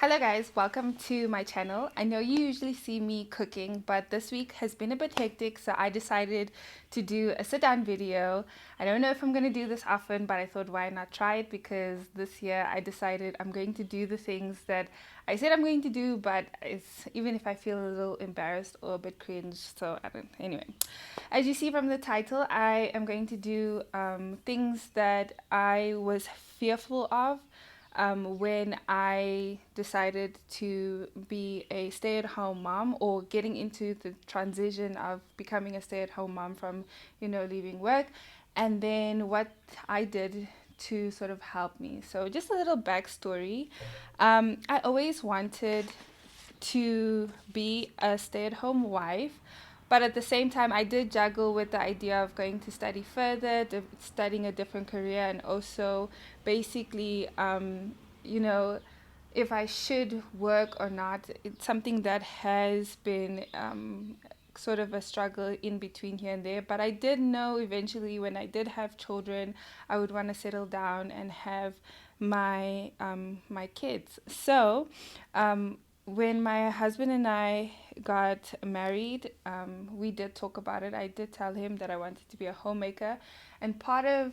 Hello guys, welcome to my channel. I know you usually see me cooking, but this week has been a bit hectic, so I decided to do a sit-down video. I don't know if I'm going to do this often, but I thought why not try it, because this year I decided I'm going to do the things that I said I'm going to do, but it's even if I feel a little embarrassed or a bit cringe, so I don't. Anyway, as you see from the title, I am going to do things that I was fearful of when I decided to be a stay-at-home mom, or getting into the transition of becoming a stay-at-home mom from, leaving work, and then what I did to sort of help me. So just a little backstory. I always wanted to be a stay-at-home wife, but at the same time I did juggle with the idea of going to study further, studying a different career, and also basically if I should work or not. It's something that has been sort of a struggle in between here and there, but I did know eventually when I did have children I would want to settle down and have my kids. So when my husband and I got married, we did talk about it. I did tell him that I wanted to be a homemaker, and part of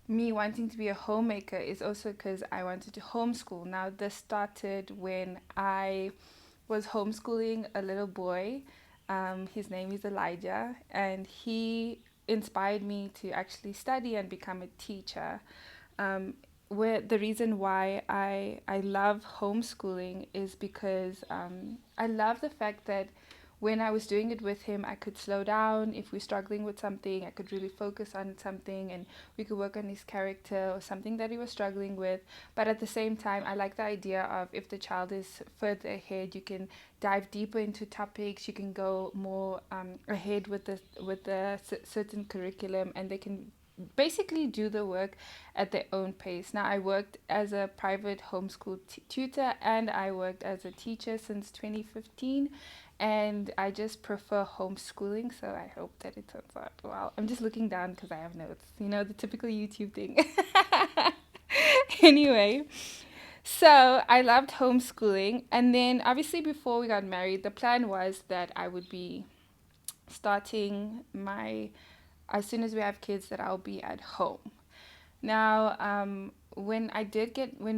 me wanting to be a homemaker is also because I wanted to homeschool. Now, this started when I was homeschooling a little boy. His name is Elijah, and he inspired me to actually study and become a teacher. Where the reason why I love homeschooling is because I love the fact that when I was doing it with him, I could slow down. If we're struggling with something, I could really focus on something, and we could work on his character or something that he was struggling with. But at the same time, I like the idea of, if the child is further ahead, you can dive deeper into topics. You can go more ahead with the certain curriculum, and they can basically do the work at their own pace. Now, I worked as a private homeschool tutor, and I worked as a teacher since 2015, and I just prefer homeschooling, so I hope that it turns out well. I'm just looking down because I have notes, the typical YouTube thing. Anyway, so I loved homeschooling, and then obviously before we got married, the plan was that I would be starting my, as soon as we have kids, that I'll be at home. Now, when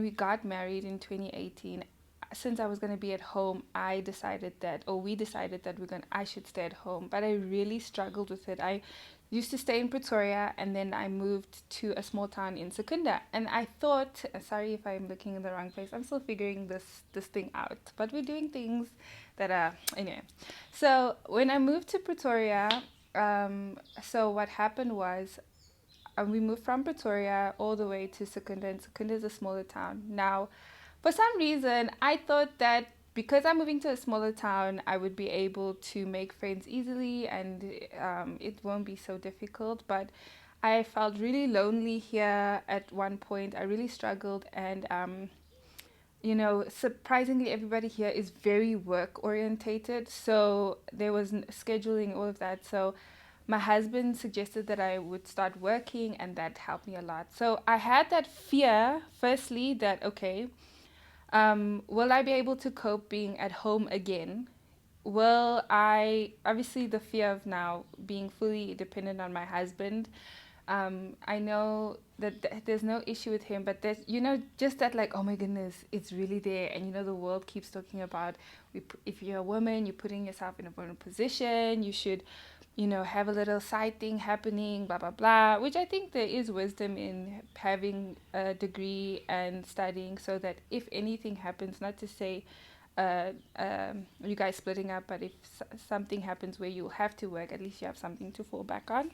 we got married in 2018, since I was going to be at home, we decided that I should stay at home. But I really struggled with it. I used to stay in Pretoria, and then I moved to a small town in Secunda. And I thought, sorry if I'm looking in the wrong place, I'm still figuring this thing out. But we're doing things that are, anyway. So when I moved to Pretoria, so what happened was, we moved from Pretoria all the way to Secunda, and Secunda is a smaller town. Now, for some reason, I thought that because I'm moving to a smaller town, I would be able to make friends easily, and it won't be so difficult. But I felt really lonely here at one point. I really struggled, and surprisingly, everybody here is very work orientated. So there was scheduling, all of that. So my husband suggested that I would start working, and that helped me a lot. So I had that fear, firstly, that, okay, will I be able to cope being at home again? Will I, obviously, the fear of now being fully dependent on my husband. I know that there's no issue with him, but there's, just that, like, oh my goodness, it's really there. And, the world keeps talking about, if you're a woman, you're putting yourself in a vulnerable position, you should, have a little side thing happening, blah, blah, blah, which I think there is wisdom in having a degree and studying, so that if anything happens, not to say you guys splitting up, but if something happens where you have to work, at least you have something to fall back on.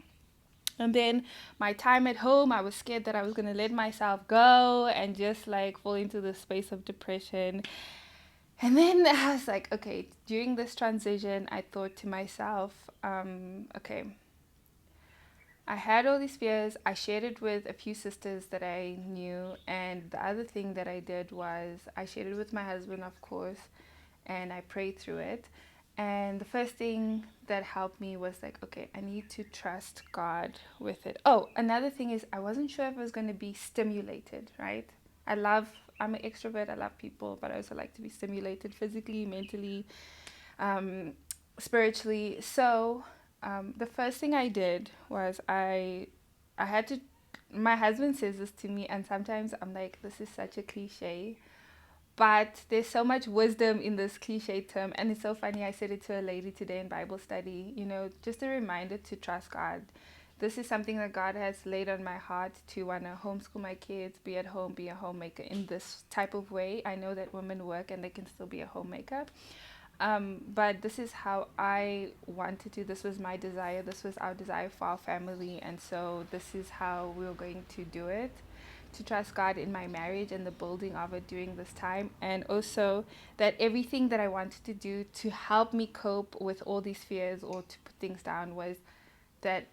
And then my time at home, I was scared that I was going to let myself go and just like fall into the space of depression. And then I was like, okay, during this transition, I thought to myself, okay, I had all these fears. I shared it with a few sisters that I knew. And the other thing that I did was I shared it with my husband, of course, and I prayed through it. And the first thing that helped me was like, okay, I need to trust God with it. Oh, another thing is I wasn't sure if I was going to be stimulated, right? I love I'm an extrovert. I love people, but I also like to be stimulated physically, mentally, um, spiritually. So the first thing I did was I had to. My husband says this to me, and sometimes I'm like, this is such a cliche, but there's so much wisdom in this cliche term. And it's so funny. I said it to a lady today in Bible study, just a reminder to trust God. This is something that God has laid on my heart to want to homeschool my kids, be at home, be a homemaker in this type of way. I know that women work and they can still be a homemaker. But this is how I wanted to. This was my desire. This was our desire for our family. And so this is how we were going to do it, to trust God in my marriage and the building of it during this time. And also that everything that I wanted to do to help me cope with all these fears or to put things down was that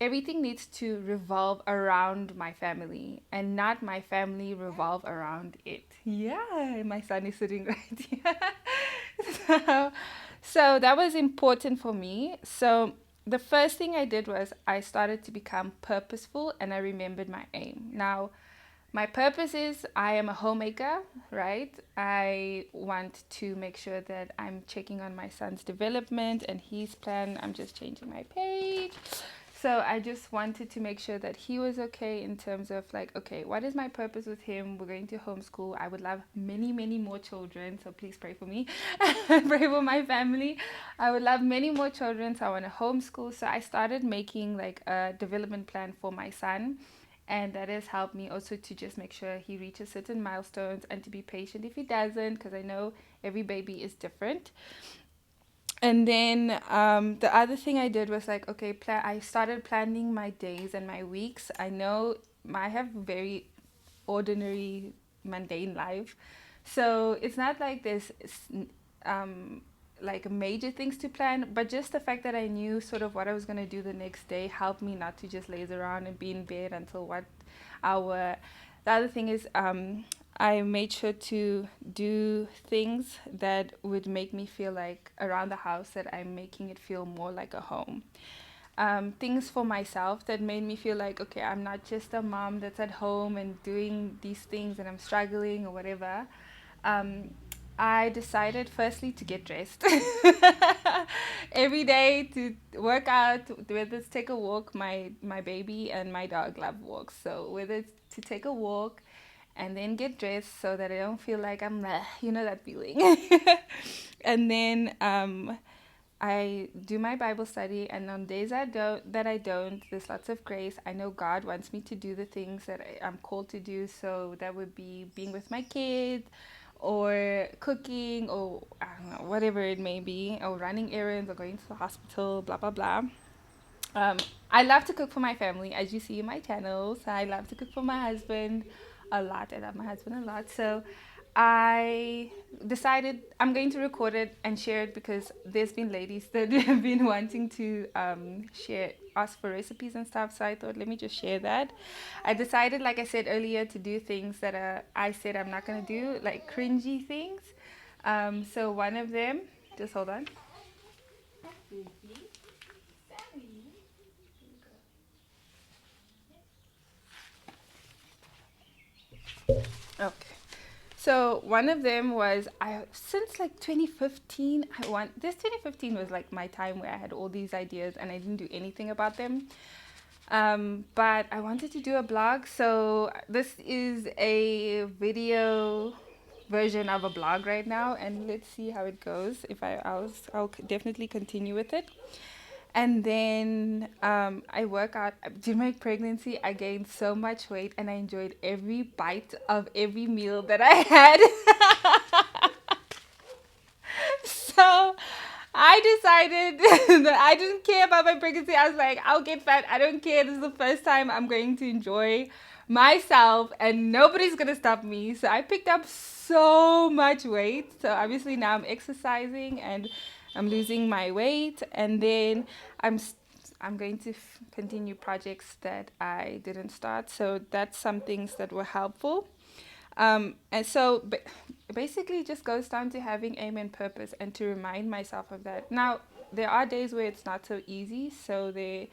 everything needs to revolve around my family and not my family revolve around it. Yeah, my son is sitting right here. so, so that was important for me. So the first thing I did was I started to become purposeful and I remembered my aim. Now, my purpose is I am a homemaker, right? I want to make sure that I'm checking on my son's development and his plan. I'm just changing my page. So I just wanted to make sure that he was okay in terms of like, okay, what is my purpose with him? We're going to homeschool. I would love many, many more children. So please pray for me. Pray for my family. I would love many more children. So I want to homeschool. So I started making like a development plan for my son. And that has helped me also to just make sure he reaches certain milestones and to be patient if he doesn't, because I know every baby is different. And then the other thing I did was like, okay, I started planning my days and my weeks. I know I have very ordinary, mundane life. So it's not like there's um, like major things to plan, but just the fact that I knew sort of what I was going to do the next day helped me not to just laze around and be in bed until what hour. The other thing is I made sure to do things that would make me feel like around the house that I'm making it feel more like a home. Things for myself that made me feel like, okay, I'm not just a mom that's at home and doing these things and I'm struggling or whatever. Um, I decided firstly to get dressed every day, to work out, whether it's take a walk. My baby and my dog love walks. So whether it's to take a walk and then get dressed so that I don't feel like I'm, that feeling. And then I do my Bible study, and on days I don't, there's lots of grace. I know God wants me to do the things that I'm called to do. So that would be being with my kids, or cooking, or I don't know, whatever it may be, or running errands, or going to the hospital, blah blah blah. Um, I love to cook for my family, as you see in my channels. I love to cook for my husband a lot. I love my husband a lot. So I decided I'm going to record it and share it because there's been ladies that have been wanting to ask for recipes and stuff. So I thought, let me just share that. I decided, like I said earlier, to do things that I said I'm not going to do, like cringy things. So one of them, just hold on. Okay. So one of them was since like 2015 this 2015 was like my time where I had all these ideas and I didn't do anything about them. But I wanted to do a blog, so this is a video version of a blog right now, and let's see how it goes. I'll definitely continue with it. And then I work out. During my pregnancy, I gained so much weight and I enjoyed every bite of every meal that I had. So I decided that I didn't care about my pregnancy. I was like, I'll get fat. I don't care. This is the first time I'm going to enjoy myself and nobody's going to stop me. So I picked up so much weight. So obviously now I'm exercising and I'm losing my weight. And then I'm going to continue projects that I didn't start. So that's some things that were helpful. And so basically it just goes down to having aim and purpose and to remind myself of that. Now, there are days where it's not so easy. So there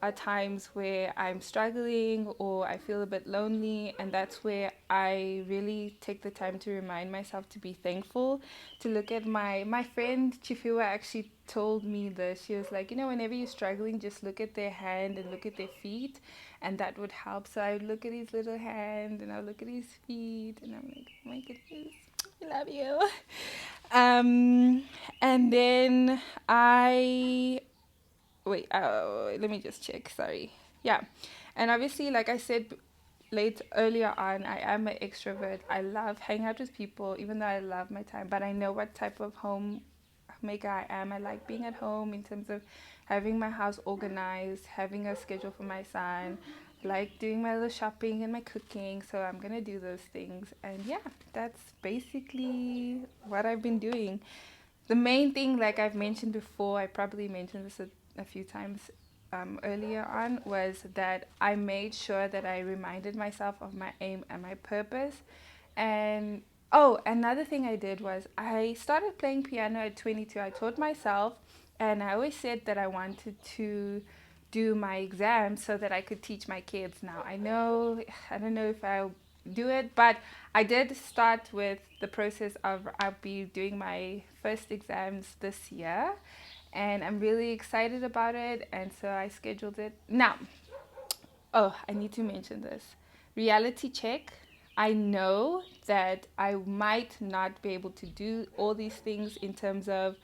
are times where I'm struggling or I feel a bit lonely, and that's where I really take the time to remind myself to be thankful. To look at my friend Chifiwa actually told me this. She was like, whenever you're struggling, just look at their hand and look at their feet, and that would help. So I would look at his little hand and I would look at his feet, and I'm like, oh my goodness, I love you. And then I wait, let me just check. Sorry. Yeah. And obviously, like I said late earlier on, I am an extrovert. I love hanging out with people, even though I love my time. But I know what type of homemaker I am. I like being at home in terms of having my house organized, having a schedule for my son, like doing my little shopping and my cooking. So I'm gonna do those things. And yeah, that's basically what I've been doing. The main thing, like I've mentioned before, I probably mentioned this a few times earlier on, was that I made sure that I reminded myself of my aim and my purpose. And oh, another thing I did was I started playing piano at 22. I taught myself, and I always said that I wanted to do my exams so that I could teach my kids. Now, I don't know if I'll do it, but I did start with the process of I'll be doing my first exams this year, and I'm really excited about it. And so I scheduled it. Now, oh, I need to mention this. Reality check. I know that I might not be able to do all these things in terms of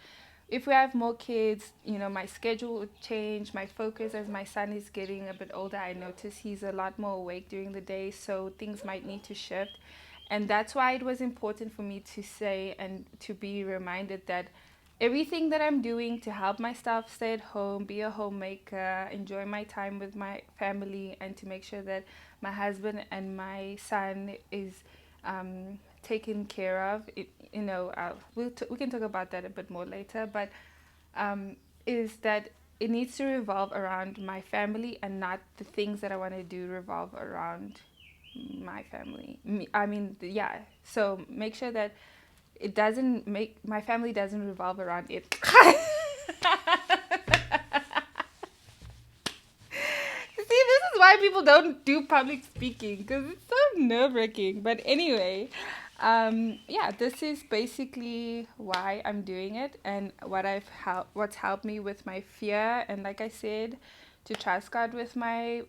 if we have more kids, my schedule would change, my focus as my son is getting a bit older. I notice he's a lot more awake during the day, so things might need to shift. And that's why it was important for me to say and to be reminded that everything that I'm doing to help myself stay at home, be a homemaker, enjoy my time with my family, and to make sure that my husband and my son is taken care of. We can talk about that a bit more later, but is that it needs to revolve around my family and not the things that I want to do revolve around my family. Yeah. So make sure that it doesn't make my family doesn't revolve around it. See, this is why people don't do public speaking because it's so nerve-wracking. But anyway, yeah, this is basically why I'm doing it and what's helped me with my fear. And like I said, to trust God with my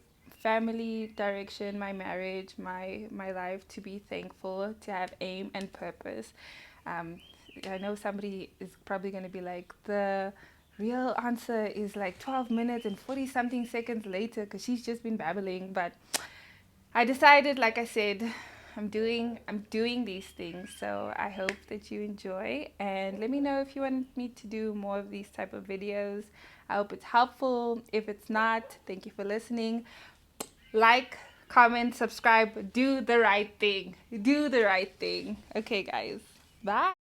family direction, my marriage, my life, to be thankful, to have aim and purpose. Um, I know somebody is probably going to be like, the real answer is like 12 minutes and 40 something seconds later because she's just been babbling. But I decided, like I said, I'm doing these things. So I hope that you enjoy, and let me know if you want me to do more of these type of videos. I hope it's helpful. If it's not, thank you for listening. Like, comment, subscribe, do the right thing. Do the right thing. Okay, guys. Bye.